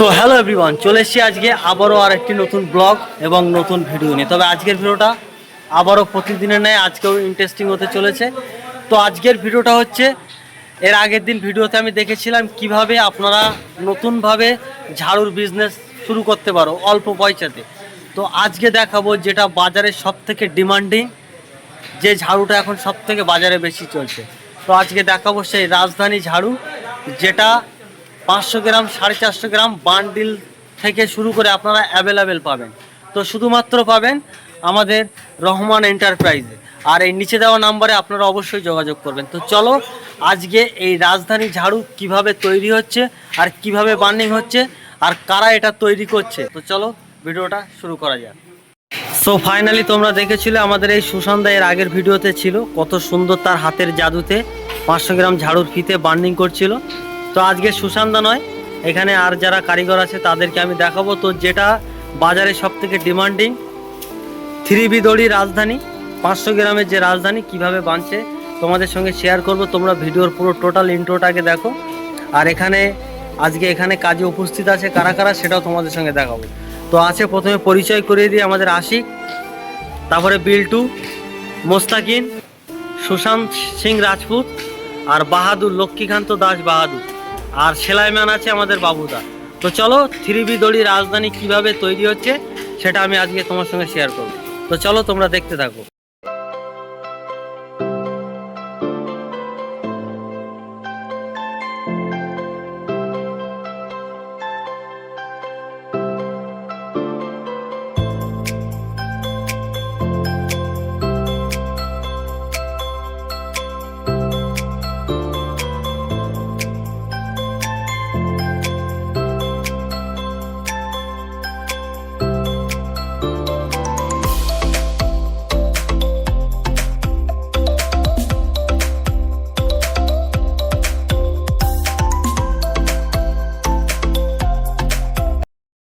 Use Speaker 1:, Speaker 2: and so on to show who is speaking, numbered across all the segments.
Speaker 1: So hello everyone, চলে এসেছি আজকে আবারও আর একটি নতুন ব্লগ এবং নতুন ভিডিও নিয়ে। তবে আজকের ভিডিওটা আবারও প্রতিদিনের ন্যায় আজকেও ইন্টারেস্টিং হতে চলেছে। তো আজকের ভিডিওটা হচ্ছে, এর আগের দিন ভিডিওতে আমি দেখেছিলাম কিভাবে আপনারা নতুনভাবে ঝাড়ুর বিজনেস শুরু করতে পারো অল্প পয়সাতে। তো আজকে দেখাবো যেটা বাজারে সব থেকে ডিমান্ডিং, যে ঝাড়ুটা এখন সব থেকে বাজারে বেশি চলছে। তো আজকে দেখাবো সেই রাজধানী ঝাড়ু, যেটা 500 গ্রাম 450 গ্রাম বান্ডিল থেকে শুরু করে আপনারা অ্যাভেলেবেল পাবেন। তো শুধুমাত্র পাবেন আমাদের রহমান এন্টারপ্রাইজে, আর এই নিচে দেওয়া নাম্বারে আপনারা অবশ্যই যোগাযোগ করবেন। তো চলো আজকে এই রাজধানী ঝাড়ু কিভাবে তৈরি হচ্ছে আর কিভাবে বার্নিং হচ্ছে আর কারা এটা তৈরি করছে, তো চলো ভিডিওটা শুরু করা যাক। সো ফাইনালি তোমরা দেখেছিলে আমাদের এই সুশান্ত এর আগের ভিডিওতে ছিল, কত সুন্দর তার হাতের জাদুতে 500 গ্রাম ঝাড়ুর ফিতে বার্নিং করছিল। তো আজকে সুশান্ত নয়, এখানে আর যারা কারিগর আছে তাদেরকে আমি দেখাবো। তো যেটা বাজারে সব থেকে ডিমান্ডিং 3B দড়ি রাজধানী, 500 গ্রামের যে রাজধানী কিভাবে বানছে তোমাদের সঙ্গে শেয়ার করব। তোমরা ভিডিওর পুরো টোটাল ইন্ট্রোটাকে দেখো, আর আজকে এখানে কাজে উপস্থিত আছে কারা কারা সেটাও তোমাদের সঙ্গে দেখাবো। তো আছে, প্রথমে পরিচয় করিয়ে দিই, আমাদের আশিক, তারপরে বিল্টু, মোস্তাকিন, সুশান্ত সিং রাজপুত, আর বাহাদুর লক্ষ্মীকান্ত দাস বাহাদুর, আর সেলাইম্যান আছে আমাদের বাবুদা। তো চলো 3B দড়ি রাজধানী কিভাবে তৈরি হচ্ছে সেটা আমি আজকে তোমার সঙ্গে শেয়ার করব। তো চলো তোমরা দেখতে থাকো।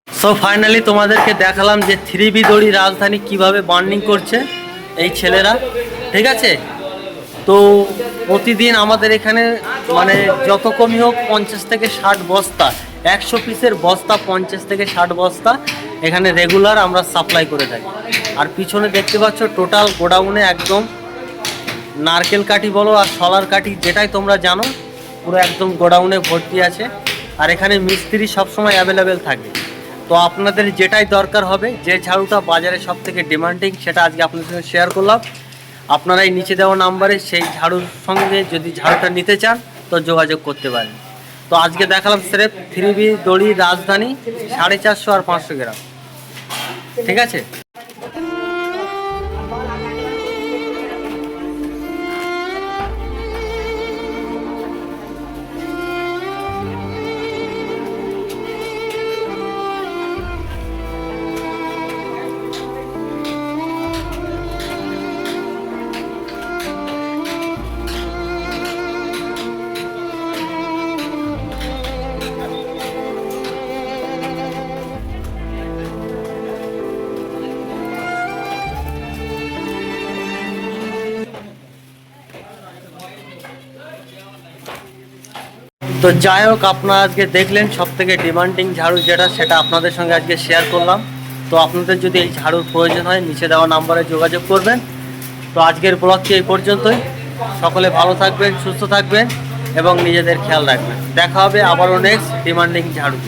Speaker 1: সো ফাইনালি তোমাদেরকে দেখালাম যে 3B দড়ি রাজধানী কিভাবে বার্নিং করছে এই ছেলেরা, ঠিক আছে। তো প্রতিদিন আমাদের এখানে মানে যত কমই হোক 50 থেকে 60 বস্তা, 100 পিসের বস্তা 50 থেকে 60 বস্তা এখানে রেগুলার আমরা সাপ্লাই করে থাকি। আর পিছনে দেখতে পাচ্ছ টোটাল গোডাউনে একদম নারকেল কাঠি বলো আর শলার কাঠি যেটাই তোমরা জানো, পুরো একদম গোডাউনে ভর্তি আছে। আর এখানে মিস্ত্রি সবসময় অ্যাভেলেবেল থাকে। তো আপনাদের যেটাই দরকার হবে, যে ঝাড়ুটা বাজারে সব থেকে ডিমান্ডিং সেটা আজকে আপনাদের সঙ্গে শেয়ার করলাম। আপনারা এই নিচে দেওয়া নাম্বারে সেই ঝাড়ুর সঙ্গে যদি ঝাড়ুটা নিতে চান তো যোগাযোগ করতে পারেন। তো আজকে দেখালাম স্রেফ 3B দড়ি রাজধানী 450 আর 500 গ্রাম, ঠিক আছে। তো যাই হোক, আপনারা আজকে দেখলেন সব থেকে ডিমান্ডিং ঝাড়ু যেটা, সেটা আপনাদের সঙ্গে আজকে শেয়ার করলাম। তো আপনাদের যদি এই ঝাড়ুর প্রয়োজন হয় নিচে দেওয়া নাম্বারে যোগাযোগ করবেন। তো আজকের ব্লগটি এই পর্যন্তই। সকলে ভালো থাকবেন, সুস্থ থাকবেন এবং নিজেদের খেয়াল রাখবেন। দেখা হবে আবারও নেক্সট ডিমান্ডিং ঝাড়ু।